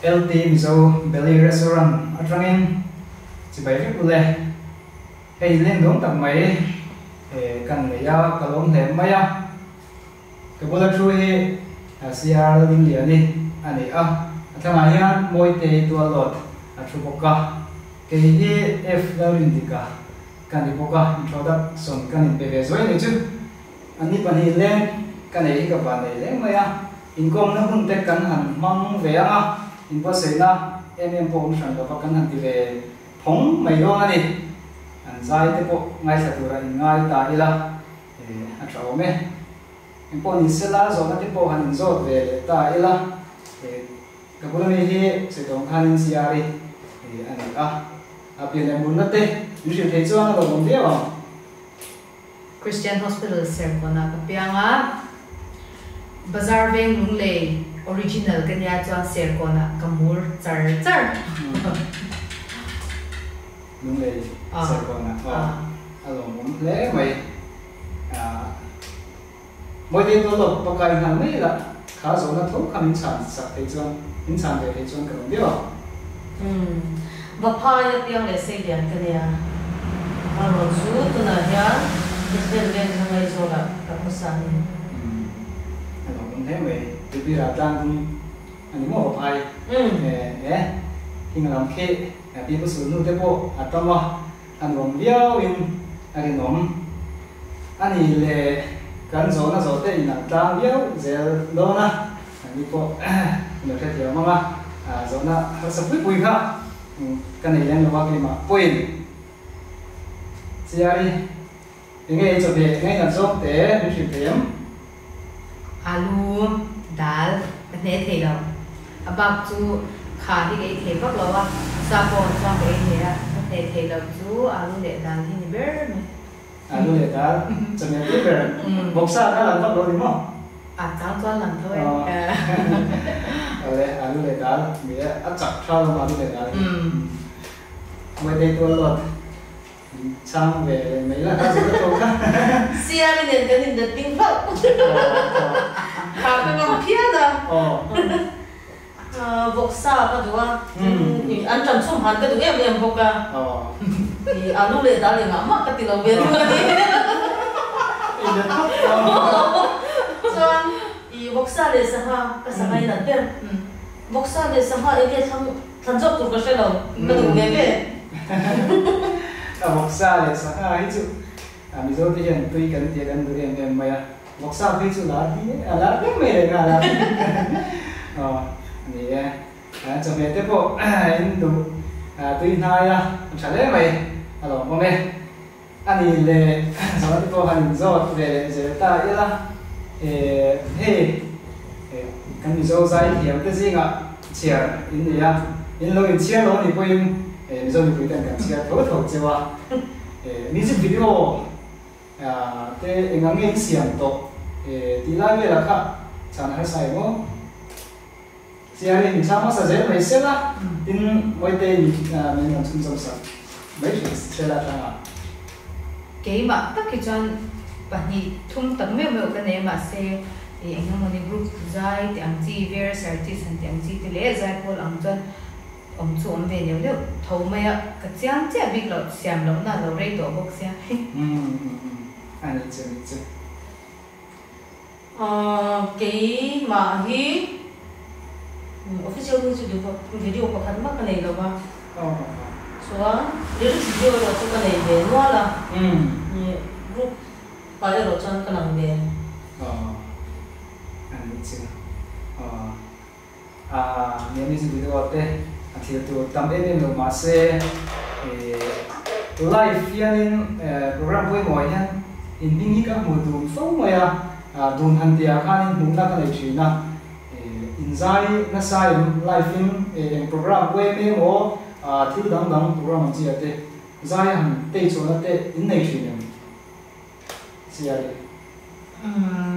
LT Mizo Belly Restaurant Atrangin chỉ bảy phút lệ hay lên đống tầm mấy cần lấy ra cả lông thèm mấy à cái bộ là chui CR linh liền đi anh ấy thằng này á môi tê tua lót chụp bọc cái F là linh đi cả cần đi bọc introduction cần đi về rồi này chứ anh ấy bạn lên cái này các bạn này lên mấy à income nó cũng tết cần hẳn mong về à in bác sĩ na em phong sản đó cần hẳn thì về phong mấy đó này anh giải thì bộ ngay sau đó anh ngay tại là anh cháu mấy em phong in sẽ là rồi cái bộ hành rồi về tại là cái bộ này thì sẽ đồng hành với CRI thì anh bây giờ muốn nói thế những chuyện thấy chưa nó còn biết không Christian Hospital Serpona Kapianga Bazaar Veng Lung Lei original kanya chuan Serpona Kamur char Lung Lei Serpona along muốn lẽ mày mỗi đêm tôi lột bọc cái hàng mấy là khá rồi nó thấu khăn sản sạch thấy chưa in sản về thấy chưa cái biết không và phai tiếng để xây điện cái này rồi chú tôi nói nhá cái bên thằng ấy rồi là các cái sản này cũng thế vậy từ bây giờ đang anh mua hộp ai khi mà làm khi đi có sử dụng thế bộ trong đó anh gồm liao in anh gồm anh ấy là cái số nó số tên là trang liao giờ đó na anh đi bộ được cái điều mà số nó hơi sắp bụi bụi ha cái này đang là cái mà bụi giờ đi ngay chỗ này ngay là số để mình chuyển tiền alu dal cái này thì đâu abang chú khá thì cái thế bác lo sabon cho cái này cái thế đâu chú alu để dal thì bể alu để dal cho nên cái bể bọc sa cái là bác lo đúng không cháu cho lần thôi alu để dal mình chặt sao mà alu để dal mấy đây tôi lo sang về mấy là các sự tốt khác xia lên đến cái nhìn được tiếng phật cái ngọc kia đó vok sa cái đó anh chăm sóc hẳn cái đó em vok à thì lúc này ta liền ngắm cái tiền đầu về luôn cho thì vok sa để sao ha cái sao này là tiền vok sa để sao ha cái thằng dốc tụi cái đầu cái đầu về bọc sa để sao ai chứ mình rồi thì hiện tuy cần tiền cần được em mày bọc sa khi chứ là cái mày là này cho mày tiếp bộ anh đủ tuy hai trả lời mày alo hôm nay anh ấy là sau đó tôi hành rồi về giờ ta ý là hey cái mình rồi giải thì cái gì ngạ chia in này in lo in chia lo thì quên mình rồi mình đang chia thấu thấu chứ wa music video cái ngang nghe xiang to thì lại về là khác chẳng hay sai mà giờ này mình sao mà sao dễ mấy xe là tin mỗi day mình làm chung chung sao mấy chuyện xe là thằng cái mà tất cái chuyện bạn nhỉ thùng tấm mèo mèo cái này mà xe thì anh em mình group giải thì anh chị về artist thì anh chị thì lẽ giải của anh chân ông chủ ông về nhiều liệu thầu mày cái chuyện chứ biết là xem lâu na lâu rồi tổ bốc xe anh ấy chứ cái mà hi official như được video của hắn mắc cái này rồi mà số nếu video rồi cho cái này về nó là group phải rồi cho cái nào về anh ấy chứ nếu như video thế thì tôi tâm em được mà sẽ live phiên program với mọi nhân in những cái mùa đông phong mà đông hành tiệc han in mùng na cái này chuyện na in zai na sai live phiên program với mấy mùa thiếu đắng program gì thế zai han tây chỗ na thế in này chuyện này gì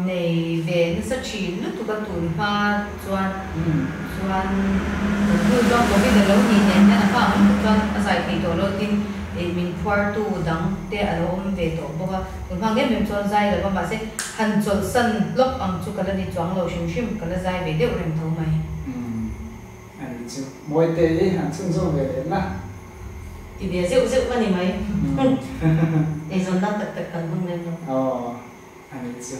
này về nó sẽ chỉ lúc tụi con tụi hoa choan cứ do có cái đầu nhìn nhận là phải choan giải thì tổ đầu tiên mình qua tu đắng để ở đâu về tổ bốc tụi hoa nghe mình choan giải rồi mà sẽ hành choan sân lúc ông chú cái là đi choan lâu xíu cái là giải về đều làm thấu mày chứ mỗi tế hẳn chung dâu về đến là thì để rượu rượu cái này mấy để dần ta tật tật cần không lên đâu anh chưa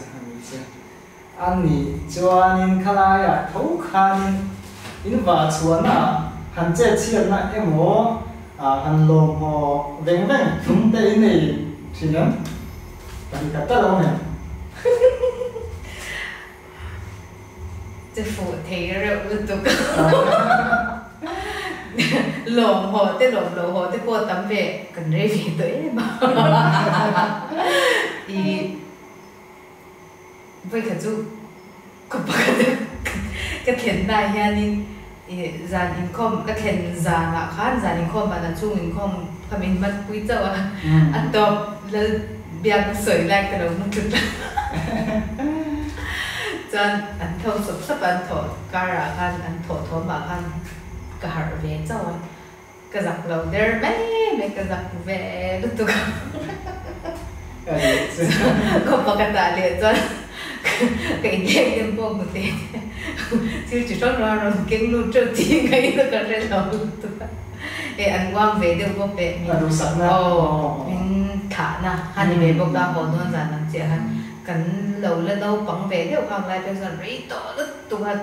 anh cho anh khai à thấu khan in và chuan à hẳn chế chiên là em hổ hẳn lồng hổ veng veng chúng ta in này thì nhá anh cả tất đâu nèจะฝูเทเร็วตุกหลงหัวที่หลงหัวที่ปวดตั้มเวกันเรียบตัวเองบ้าอีไปขัดจูก็ปกติก็เขียนได้ยันนี่จานอินคอมก็เขียนจานอ่ะข้านจานอินคอมมันช่วงอินคอมทำอินมันคุยเจ้าอันต่อแล้วเบียร์สวยแรกแต่เราไม่จุดจนอันเท่าสับอันถอดการะกันอันถอดบากันกระหายเวเจ้ากระจับเราเดินไม่กระจับเวลุตุกก็ปกติเลยจนก็อินเดียยังพวกมุติชื่อจุดร้อนเราเก่งรู้จุดที่ไงแล้วก็เรื่องเราลุตุกอันว่างเวเดี๋ยวก็เป็นมินขานะฮันนี่เวบอกดาวหัวตัวนั้นนั่นเจ้าฮันกันเราเล่นเราปังเวเดี๋ยวข้างไรเป็นส่วนรีโต้ลุตุกฮัน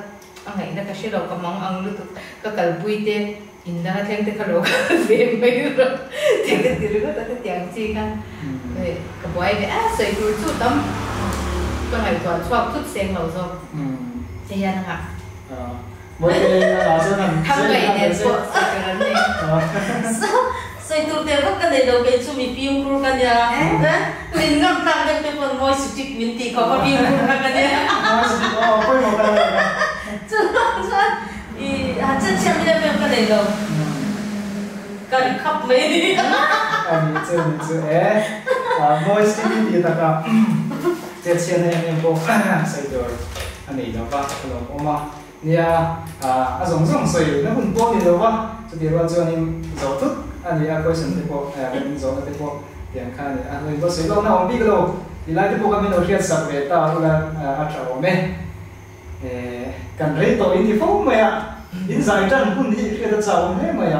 อันไหนนักเชื่อเรากำลังอังลุตุกก็กลปุยเตอินดาเทงเตคาโลกันเวไม่รู้เทงเตติรุก็ตัดเตียงจีกันก็บ่อยเวใส่ดูชุดตั้มก็ไหนก่อนชอบทุกเสียงเราชอบเจียนค่ะmỗi cái là sẽ làmทำไงเนี่ยพวกสิ่งนั้นเองใส่ตัวเดียวก็ได้เราเป็นชุมิพิมพ์ครูกันเนี่ยลินน้ำตาลเป็นคนมวยสุจิมินตีเขาก็พิมพ์ครูกันเนี่ยคุยหมดเลยจุดอีอาจจะเชื่อไม่ได้เป็นกันเลยเราการขับไม่ดีอันนี้เจอมวยสกินดีแต่ก็เจ็ดเชียนเนี่ยพวกใส่ตัวอันนี้เนาะว่าเราออกมาเนี่ยส่งสวยนะคุณพ่อเนี่ยว่าจะเดี๋ยวว่าจะนี่จอดทุกอันนี้ก็ฉันที่พวกเป็นจอดที่พวกเตียงข้างเนี่ยอันนี้ก็สวยแล้วนะผมพี่ก็รู้ที่ไล่ที่พวกก็มีโน้ตเรียนสับเวต้าแล้วอัตราโอเมกันเรียนตัวอินที่พวกเมียอินใจจันคุณที่เรียนตัวโอเมเมีย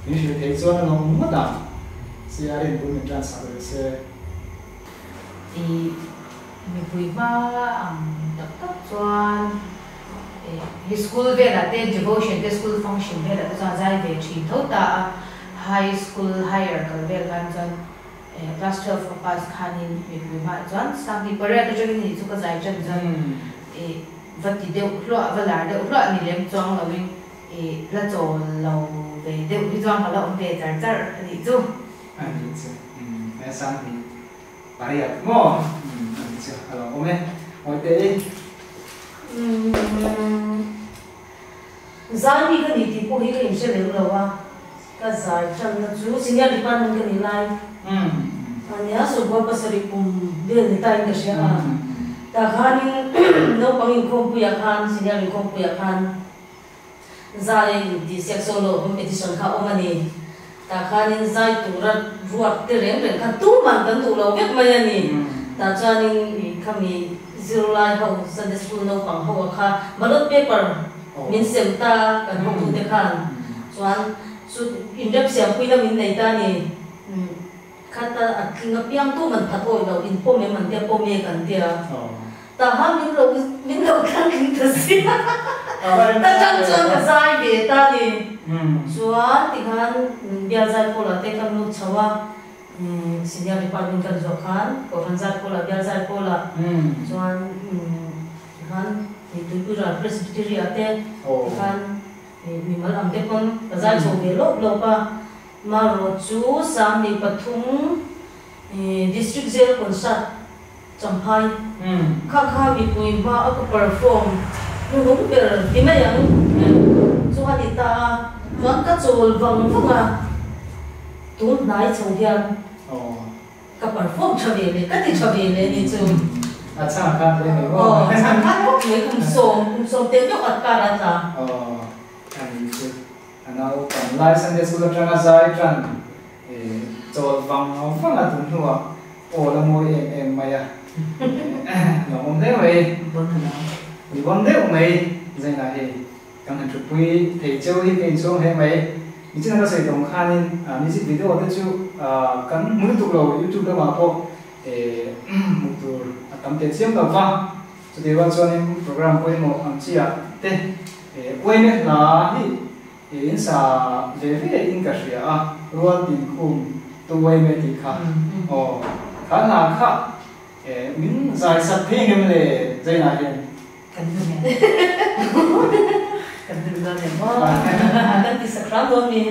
นี่คือเทคโนโลยีน้องมั่วดำเสียเรียนคุณเป็นจันสับเวเสียมีคุยมาตักจวนschool เวลาเต้น devotion เต้น school function เวลาจวนใจเวทีทุกตา high school higher ก็เวลาจวน class 12 focus คันนี้มีคุยมาจวนสังที่ประเดี๋ยวจะมีทุกใจจวนวันที่เดียวหล่อเวลาเดียวหล่อนี่เลี้ยงจวงเราวิ่งแล้วจวนเราเดี๋ยวที่จวงเราเดี๋ยวจะอันนี้จูอันนี้จูแม่สังที่ปริยัติโม่alors on était zani cái gì thì cô hi cái sẽ được rồi à cái giải chân nó chú sinh nhật đi ban cái này lại anh nhớ số qua bác sĩ cùng đưa người ta cái gì à ta khăn nó bằng những công việc khăn sinh nhật những công việc khăn giải đi xem solo competition khá ôm anh ta khăn giải tụ ra ruột từ rèn khăn tu man cần tu lâu biết mấy anh ta cho nên kami zero line hậu Sunday school nấu bằng hậu kha malot paper min sem ta kan hậu tu te khan chuan su in rep siam pui na min nei ta ni khata atlinga piang tu man thatoi lo in po me man te po me kan tia ta ha min lo kan kin ta si ta chan chuan ka zai ve ta ni chuan ti khan bia zai ko la te kan lu chawa senior department kan zokan ko hanzar pola biazar pola chuan han ni tu ra presbytery ate kan mi mal am te kon bazar chove lo pa ma ro chu sam ni pathum district jail concert champhai kha mi pui ba a perform nu hum ber ti ma yang chuan ni ta chuan ka chol wang phanga tu nai chong hian cái perform cho về này, cái gì cho về này thì chú sang khăn lên này sang khăn lúc này cũng sôm tiếng nhóc ăn cả là sao anh chứ anh nào còn lại sang đây school trang dài trang cho vòng nó phát là tụi nó là môi em mày nó không thế mày vì vấn đề của mày dành là gì kan han thui thei cheu hi kein chong he mai mi china ka sei dong khanin music video te chu kan mu tu lo YouTube ma po mu tu atam te chiam da wa so de wa chuan program ko mo ang chia te oi me la hi in sa le ve in ka ria a ruan tin khum tu oi me ti kha o kha na kha min zai sat the ngem le zai na yen kan du ne kan du da ne mo kan ti sakram do ni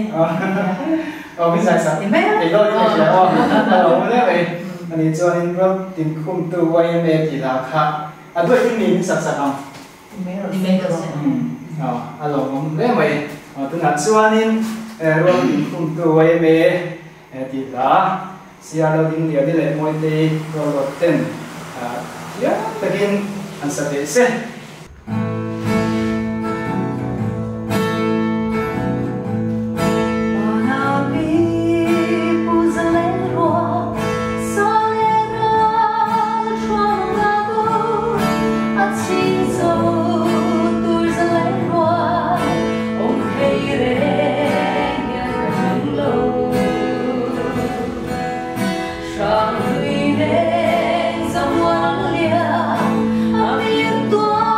min zai sat thì mấy thì lo ni che o lo ne ve ani chuan in ruan tin khum tu oi me ti la kha a doi tin min sak sak ang di me ka se alo mom le mai tu na chuanin ruang tin khum tu oi me ti la sia lo ding dia le moi te ro ten ya takin an sa te se Hãy subscribe cho kênh Ghiền Mì Gõ để không bỏ lỡ những video hấp dẫn.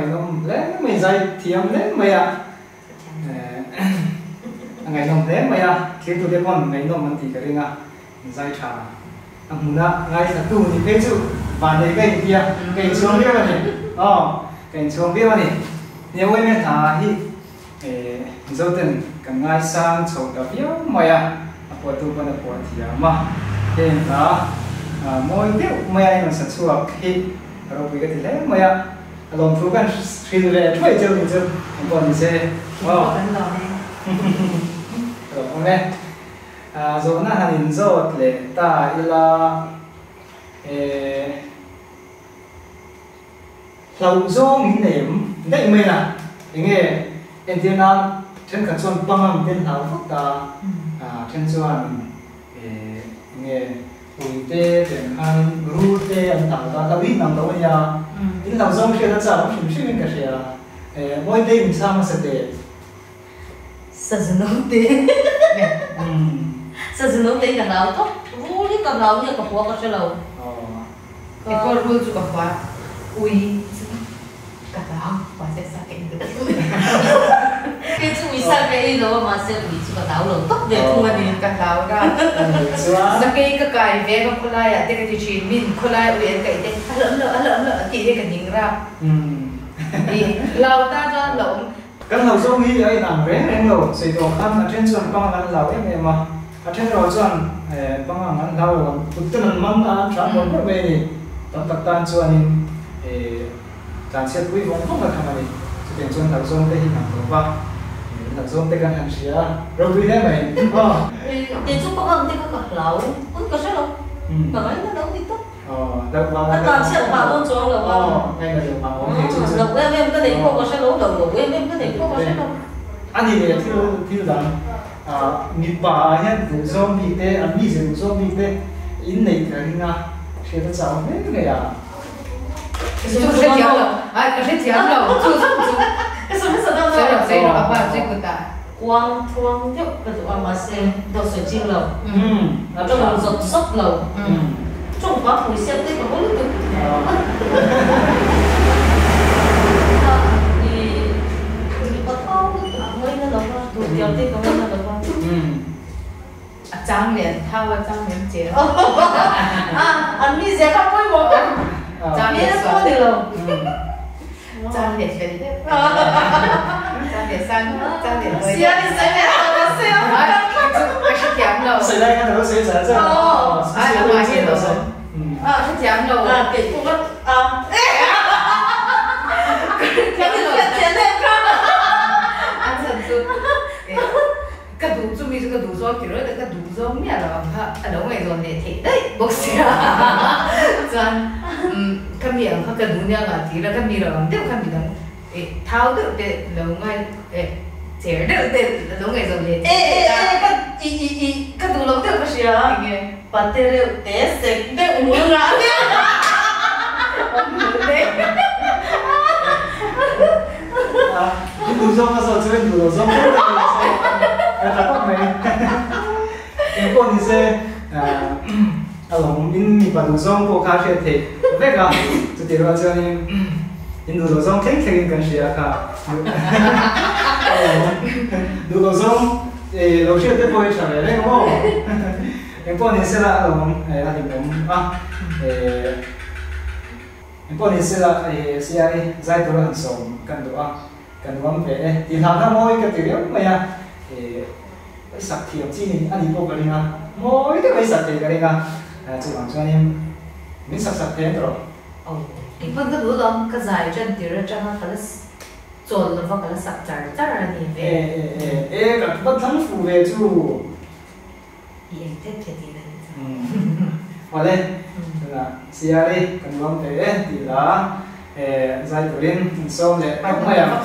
ngày nông lẽ mày dây thiam lẽ mày à ngày nông lẽ mày à khi tụi em còn ngày nông mình thì cái nga dây trà anh muốn ngay là tu thì cái chữ và để cái kia cái xuống biết mà này cái xuống biết mà này nếu em nghe thà hi dấu tên cái ngay sang chỗ đó biết mày à apa tu pada buat dia mah then ta moi dia mai ai nak sesuatu hi kalau begitu leh mai alom tu kan sri le thôi chơi mình chơi còn gì sẽ Còn rồi rồi na hanin zot le ta ila lâu zo mình ném đấy mai là nghe antenna trên cả chuan băng bên hào phức ta trên chuan nghe ui tê tiền han ru tê anh tạo ta ta biết nằm đâu bây giờ in làm giống kia ta chả không chịu mình cái gì mỗi tê mình sao mà sẽ tê sao nó tê sao nó tê cái nào thóc ru đi cái nào như cái hoa cái lâu cái con ru chụp quả ui cái đó quả sẽ sao cái cái chú sao cái đó mà sẽ bị chú cái đau lòng tóc về không anh cái đau ra sao cái về cái khulai à cái chuyện mình khulai về cái lỡ chỉ cái nhìn ra thì lâu ta cho lộng cái lâu số nghĩ ấy làm rẻ em rồi xây đồ ăn ở trên chuan băng ăn lâu em mà ở trên rồi chuan băng ăn lâu rồi tụt tên mắm ăn chán một cái về tận tận tan chuanการเช็ดวิวงเข้ามาทำอะไรจะเป็นส่วนต่างส่วนได้ที่หนังตัวว่าต่างส่วนได้การหันเสียเราดูได้ไหมอ๋อเดี๋ยวจุ๊บก็เอาที่ก็เหลาอุ้ยก็ใช่หรอแบบนั้นก็เหลาที่ตุ๊กอ๋อแล้วว่าการเช็ดปากบนจองเหรอว่าไม่ก็เดี๋ยวมาโอเคจุ๊บเราเว้ยก็เด็กพวกก็ใช่หรอเราเว้ยก็เด็กพวกก็ใช่หรออันนี้เนี่ยที่หลังมีป่าเนี่ยดูซอมบี้เต้อันนี้ดูซอมบี้เต้อินในกันนะเชื่อจะเอาไม่เลยอ่ะ就是甜了，可是甜了，什么时候谁了？爸爸这个大，光就个就阿妈先到水晶了，那种熟熟了，种花脯香这个我都你把刀我那老话，都掉这个那个话，张脸，他ว่า张脸姐，อันนี้เสียข้าวปุ้ยหมด张脸酸的喽，张脸甜的，张脸酸，张脸多一点。你谁脸多谁啊？还是甜喽。谁来看到谁才这样？哦，哎，我也懂。是甜喽。给我甜的安成都，cái đủ chung cái đủ số kiểu đó cái đủ số nghĩa là ở đâu ngoài rồi để thấy đấy bốc xỉa cho cái miệng cái đủ nhau là thì là cái miệng làm tiếp cái miệng tháo được để lâu ngay chế được để lâu ngày rồi để cái đủ lâu tiếp cái gì à bắt đầu để sạch để uống ra đấy cái đủ số mà sao chơi đủ số là có mấy em con thì sẽ lòng in mi bắt đầu xong bộ cá sẽ thế vậy cả cho tiền vào cho nên in đủ xong kén kén cái gì cả đủ xong lâu sẽ tiếp bôi trở lại đấy đúng không em con thì sẽ là lòng là điểm bấm em con thì sẽ là sẽ giải tỏa hình sống cần đồ về thì thằng nó môi cái tiểu mày à cái sạch thiệp chi này anh đi bộ cái này mỗi cái sạch thì cái này chỉ bằng cho anh mình sạch thế rồi cái phần cái đủ đó cái dài chân thì ra nó phải là trộn là phải là sạch chả là gì về cái bất thắng phù về chú vậy thế thì là và lên là xia đi cần làm thế thì là giải tỏa lên xong để bắt mày à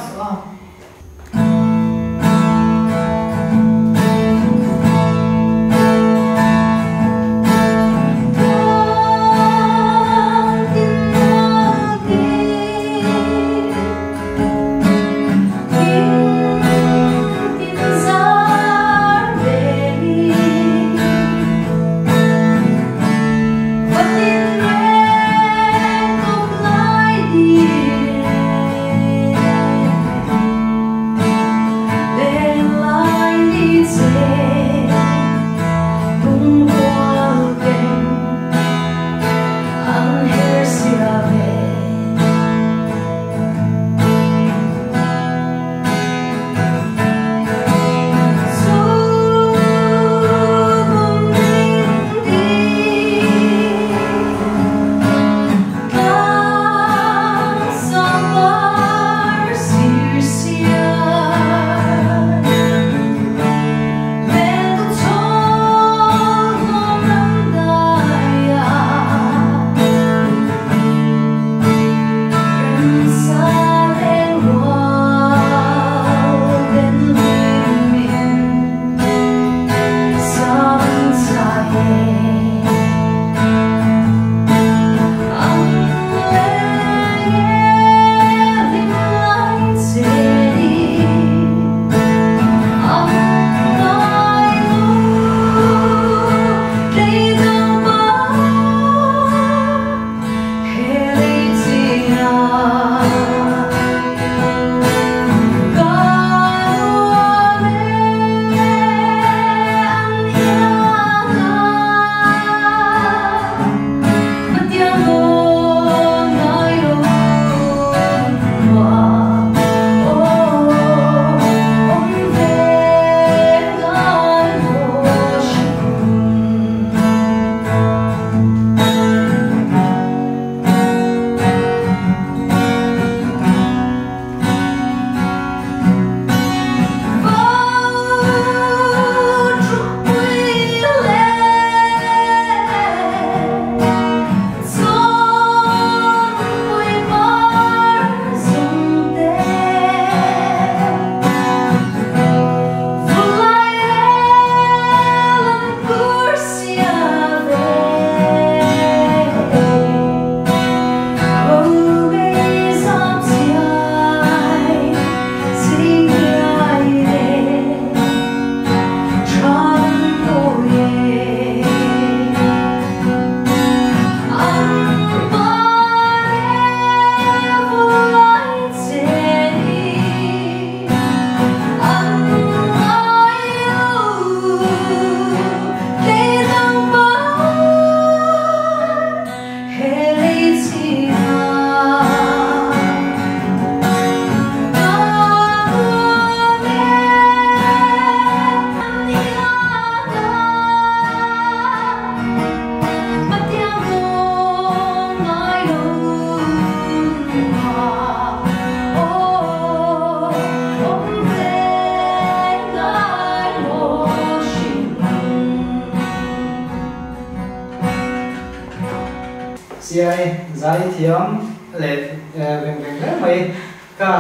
CI zai thiam le veng veng le mai ka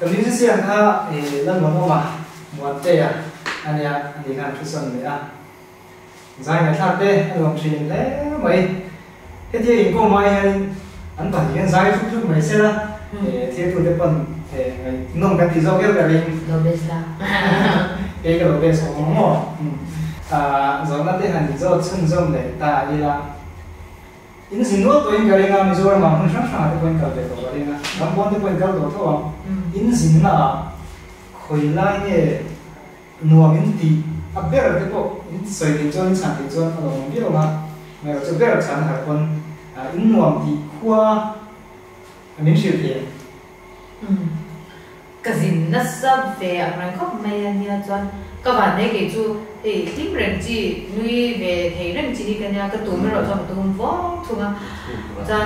musician kha lan mo ma muat te ya ania ani kan thu son le a zai ngai thak te alom thin le mai he ti in ko mai an pa hian zai thu thu mai se la thi tu de pan nong kan ti zo gel ka ling lo bes la cái lo bes ko mo zo na te han zo chun zom le ta ila in sin no to in garinga Mizoram ma hun sang te point kal te to garinga nam bon te point kal do to in sin na khoi lai ne nuam in ti a ber te ko in soi ti chon sang ti chon a lo bi lo ma me ro che ber chan har kon in nuam ti khwa min shi te cái gì nó sắp về anh khóc mày anh nhớ cho các bạn ấy kể chú thì tim rèn chi nuôi về thấy rèn chi cái nhà cái tụi mới rồi cho tụi võ thôi mà cho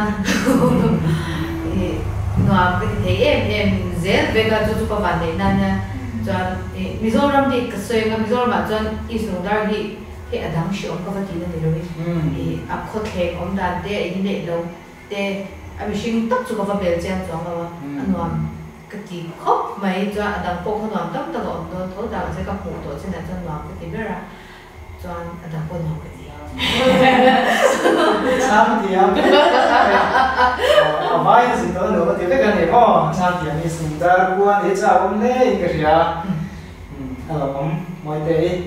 nó cái thấy em dễ về cái chú các bạn ấy nên nha cho Mizoram thì cái xoay cái Mizoram mà cho ít dùng đa thì ở đằng sau các bạn chỉ là để rồi thì áp khót hệ ông đàn để in để đâu để anh mình tất chú các bạn về chơi cho nó anh nói cái gì khóc mấy cho anh đang phong nó tất tất cả nó thấu đạo sẽ gặp một tổ trên này cho nó cái gì ra cho anh đang phong nó cái gì Sam thì am mai thì tôi nói thì cái này có sam thì anh sinh ra quan để cho ông lấy cái gì à ông mọi thế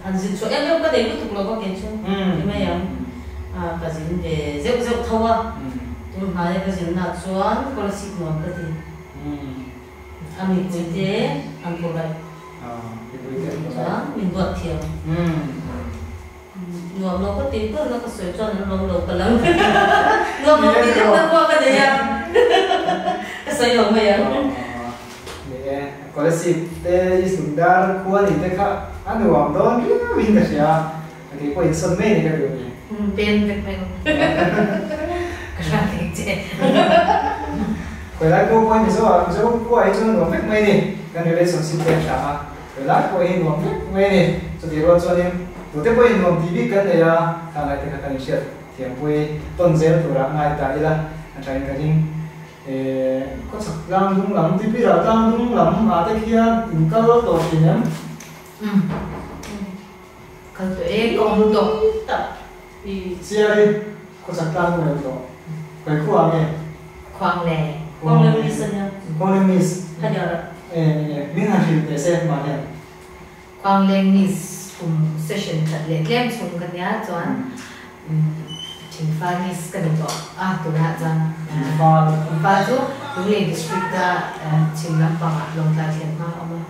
anh xin số em có đến lúc nó có kiến chứ nhưng mà em cái gì về dễ dễ thâu à tôi nói cái gì là chuẩn có là xịt nó cái gì anh mình chỉ thế anh có vậy mình vượt thiểu nó có tiếng cơ nó có sợi cho nó lâu cả lắm nó có tiếng nó qua cái gì à cái sợi lồng mày à có là xịt để dùng đa quan thì thế cả anh nói đó mình cái gì à thì có những sân mê này cái điều gì bên việc mình cái gì chứ quay lại cô quay Mizo quay cho nó biết mấy này cái này là sản sinh tiền trả quay lại quay nó biết mấy này cho thì rồi cho nên tụi tôi quay nó TV cái này là thằng này thì cái này sẽ thì quay tuần giờ tụi ra ngay tại là anh trai cái gì có sắc lang đúng lắm TV là lang đúng lắm mà tới kia những cái đó tổ thì nhá cái tụi em còn tổ thì xe đi có sắc lang đúng lắm tổ quay khu nghe khoang lè con lên đi sân nha con lên miss thay giờ miếng hàng thịt để xem mà nhỉ khoang lè miss session thật lệ lem xuống cái nhà cho anh chính pha miss cái đó tụi họ cho pha chú đúng là district đã chính lắm bằng lòng ta thiệt mà ông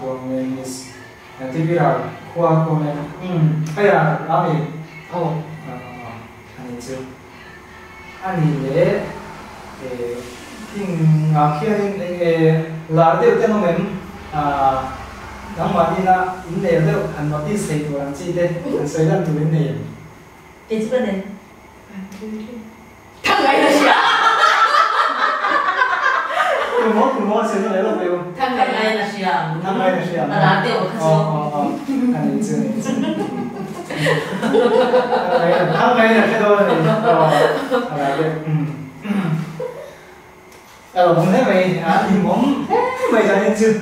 con lên miss TV là khoa con lên hay là đó thì anh chưa anh để thì khi anh là điều tên nó mình nắm vào đi là in để đâu anh nói đi xây đồ làm chi đấy anh xây làm từ bên này cái gì bên này thằng này là gì cứ mỗi xây nó lấy đâu đều thằng này là gì à thằng này là gì à là điều cái số anh chưa thằng này là cái đôi này là cái muốn thế mày thì muốn mày ra nên chưa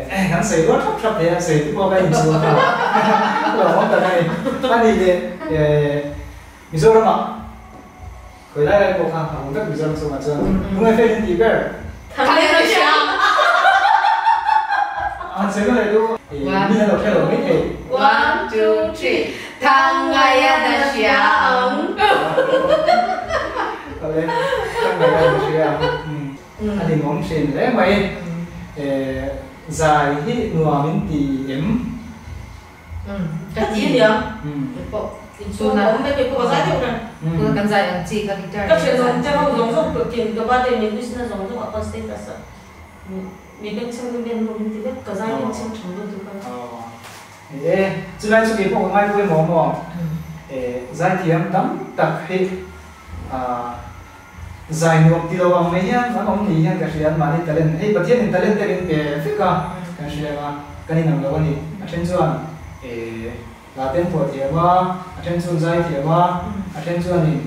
hắn xây rất sắp thế xây cái bao cái chưa là món tận này anh đi để Mizoram mà khởi lại đây một hàng hàng các Mizoram xong mà chưa đúng là phê lên tí bè thằng này là gì anh xây cái này luôn thì như là theo được mấy thể 1, 2, 3 thằng này là gì ông Đấy, thằng này là gì à anh thì mong xin lẽ mày dài hi nua min ti em cái gì nhỉ số nào cũng phải có giá trị này tôi cần dạy làm gì các guitar các chuyện giống cho không giống giống cực tiền các bạn thì mình biết là giống giống ở stage là sao mình biết trong cái bên mình thì biết có giá trị trong chúng tôi thôi chứ này chú cái bộ ngay tôi mong giải thiểm đắm đặc hệ giải nộp thì đâu bằng mấy nhá nó không thì nhá cái gì ăn mà đi talent hay bật hiện talent về phía cả cái gì mà cái này nằm đâu anh trên chuan là tên của thiệp mà attention giải thiệp mà attention này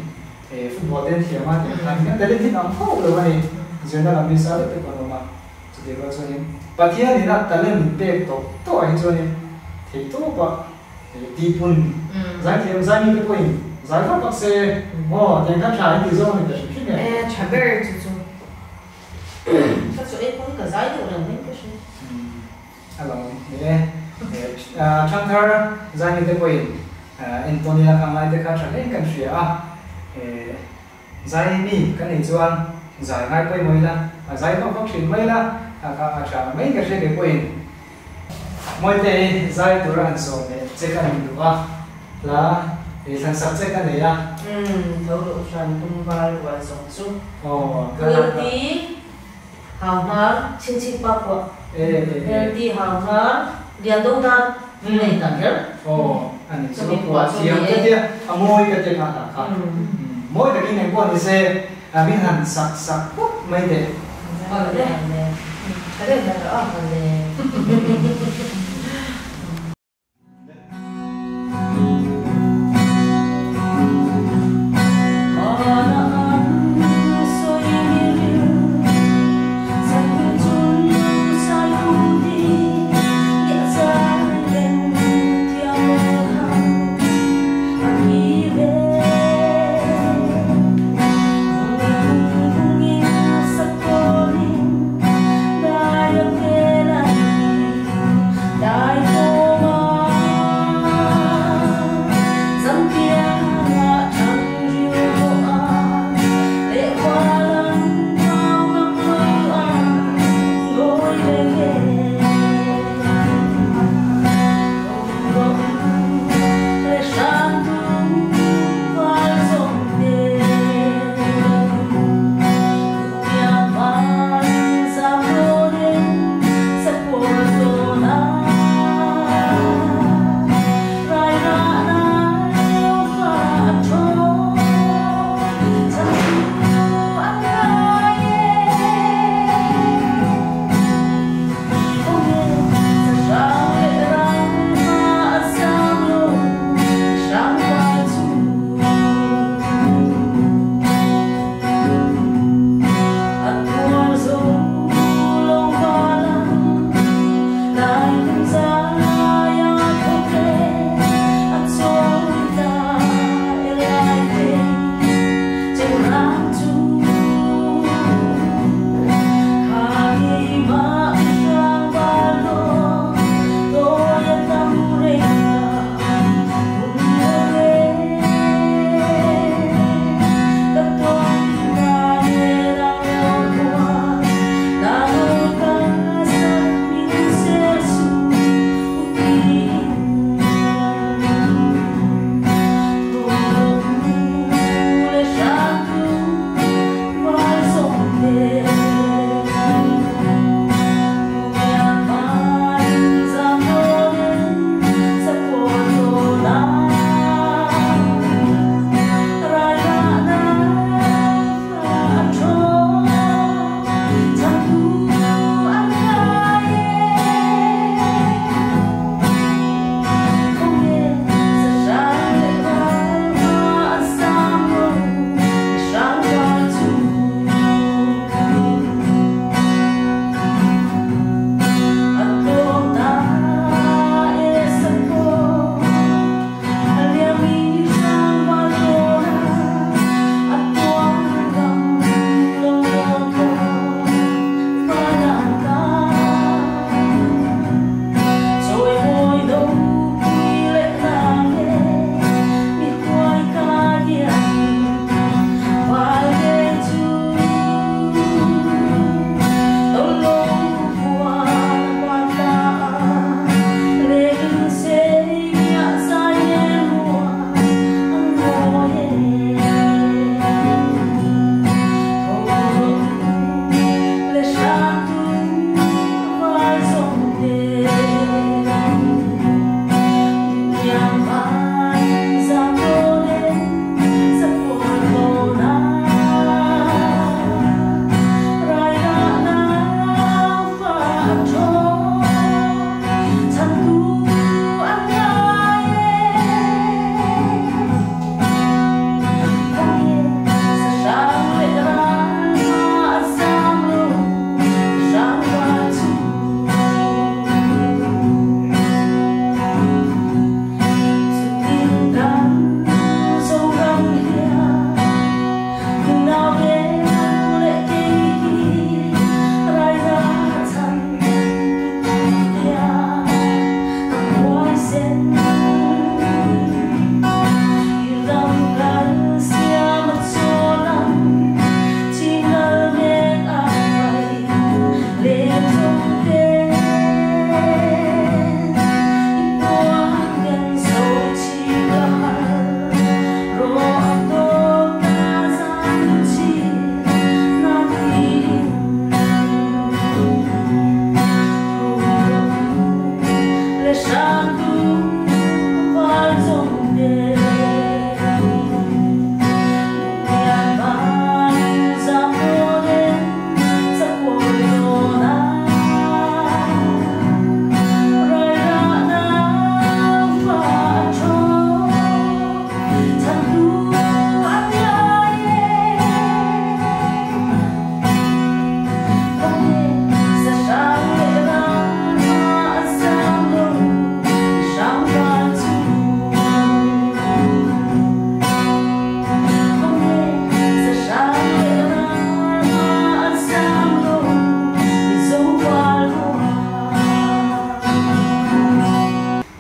football tên thiệp mà thì thành cái tên thì nó không được mà này giờ nó làm sao để còn mà thì có cho nên và thì này là ta lên mình bê to anh cho nên thì to quá thì pun giải thiệp giải như cái point giải pháp bác sĩ thì các trái thì do mình phải biết này chả biết chứ các chỗ ấy có cả giải được rồi nên cái gì alo nè trong thar giải như cái point Antonia ang ay dekha chale kan siya giải mi kan ni chuan giải ngai poi moi la giải ko phok thin mai la ka acha mai ka se ke point moi te giải tur an so ne che kan du la san sak che kan ya thấu độ tròn tung vai và rộng rút cái tí hào hóa xin xin ba của tí hào hóa liền đông ta này tận hết anh sẽ có siêu cái kia môi cái kia là môi cái này có thì sẽ mình hẳn sặc sặc mấy thế đây cái đây là đó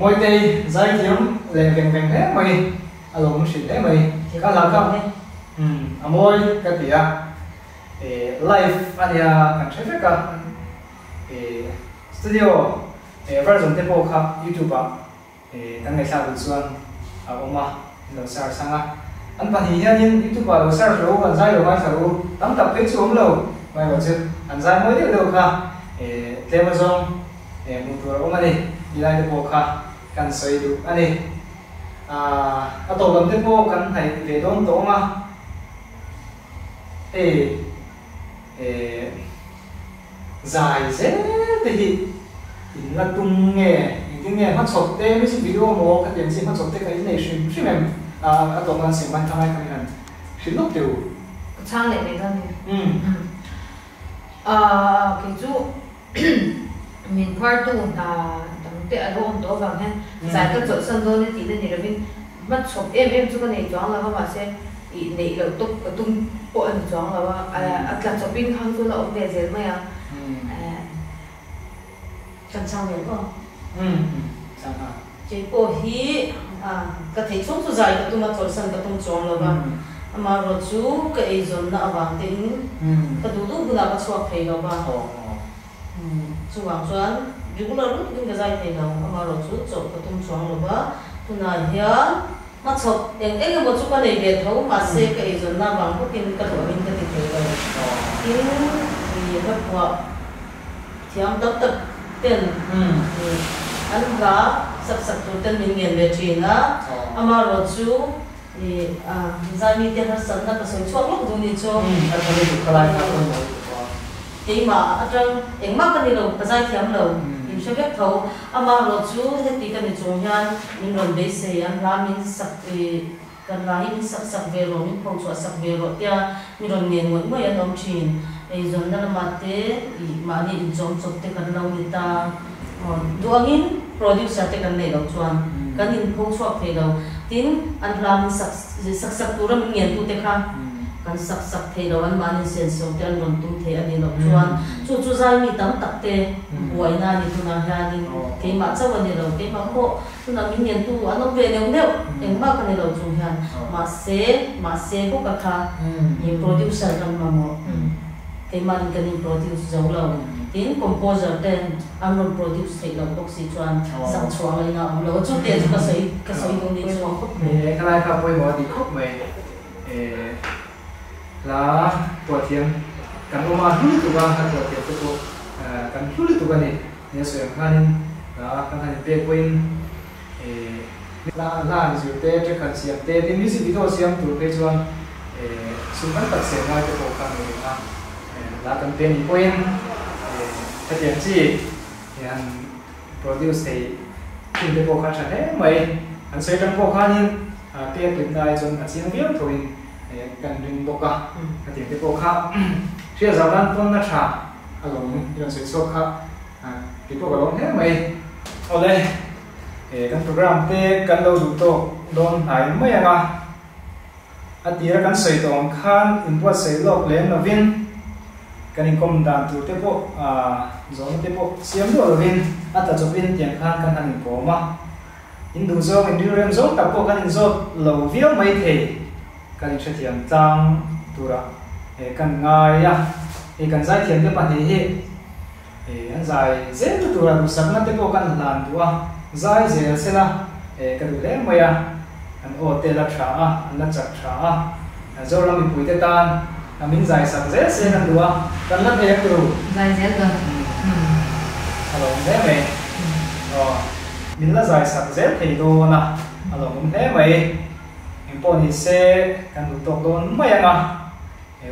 mỗi day giải thiểm lệ vẹn vẹn thế mày along xịt thế mày cá là không mỗi cái gì live anh à cảnh sát cả studio version tempo khác YouTube tăng ngày sau buổi xuân ông mà lâu sau sang anh bạn thì nhân YouTube lâu sau rồi anh giải rồi mai sau tắm tập hết xuống lâu mai vào chứ anh giải mới được đâu cả Amazon một tuần ông này đi lại tempo khác kan soi du ani ato lam te po kan hai ve don to ma dài thế thì in là tung nghe những nghe mắt sọc te mấy video mo cái điện xem mắt sọc te cái này xem em ato kan xem ban tham ai cái này xem lúc tiêu trang lệ này thân cái chú mình part tu là te alo on to wang hen sai ka chot san do ne ti ne ni ravin mat chop em chu ka nei chong la ma se I nei lo tok tung po an chong la wa atla chopin khang tu la op ve zel ma ya kan sang le ko sang ha je po hi ka thei chung chu zai ka tu ma chol san ka tung chong la ba ama ro chu ka ei zon na awang te in ka du du bula ka chok thei la ba chu wang chuan regular lúc những cái giải thế nào mà rồi chút chọn cái tung chọn rồi ba tu này hiền mà chọn em một chút cái này về thấu mà sẽ cái rồi na bằng cái tiền cái đồ mình cái tiền rồi tiền thì các bộ thì ông tập tiền anh cả sắp tu tiền mình nghiền về chuyện á mà rồi chú thì giải mi tiền nó sẵn là cái số chọn lúc dùng đi cho anh phải đi cái này thì mà trong em mắc cái này rồi cái giải thiểm rồi sẽ biết thấu ama rồi chú hết đi cái này chúng nhau mình làm để xây anh làm mình sắp cái này mình sắp về rồi mình không cho sắp về rồi tia mình làm nghề một mấy anh ông chín ấy rồi nó làm thế mà đi giống chụp thế cái lâu người ta doangin producer thế cái này đâu chuan cái nhìn không cho về đâu tin anh làm sắp tu ra mình nghiền tu thế khác kan sak thei lo an mani sen so te an ron tum the ani lo chuan chu zai mi tam tak te buaina ni tuna ha ni ke ma chaw ani lo ke ma ko tuna min yen tu an ve neu neu eng ma kan lo chu han ma se ko ka kha ni producer kan ma mo ke ma ni kan produce zo lo tin composer ten an ron produce thei lo dok si chuan sang chuang lai na lo chu te ka sei dong ni chuang ko cái này ka poi mo di khop mai là tuột thiam kan oma hulu tu ba kan tuột thiam tu kan hulu tu kan ni so yang kan là kan han pe point la ni ju te che kan siam te tin music video siam tu pe chuan suman tak se ngai te ko kan ni la kan pe ni point ta tiang chi yan produce te tin te ko ka cha he mai an se kan ko kan ni pe pin dai chon a chiang viau thôi cần đừng bốc cả cái tiếng tiếp bốc khác khi giáo lan tuân na trả along yon sự số khác tiếp bốc along hết mày ở đây cái program te cần đâu đủ to don hai mấy à anh tira kan soi tong khan input sei lok lem na vin kan income dan tu te po zone te po siam do vin ata chopin tiang khan kan han po ma indu zo in rem zo ta po kan zo lo viau mai the kan che thiam tang tura kan ngai ya kan zai thiam te pan he an zai ze tura du sakna te po kan lan tua zai ze sela kan du le maya an o te la tha an la chak tha zo lam mi pui te tan min zai sak ze se kan dua kan la the tu zai ze ga alo ne me min la zai sak ze thei do na alo mun he mai poni se kan du tok don mai anga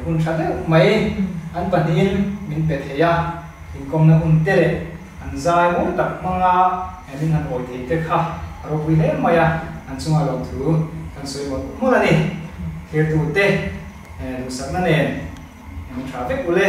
hun tha de mai an panin min pe theya in kom na hun tere an zai mo tak manga min han oi thei te kha ro pui le maya an chunga lo thu kan soi mo la ni here tu te du sak na ne min tha ve kule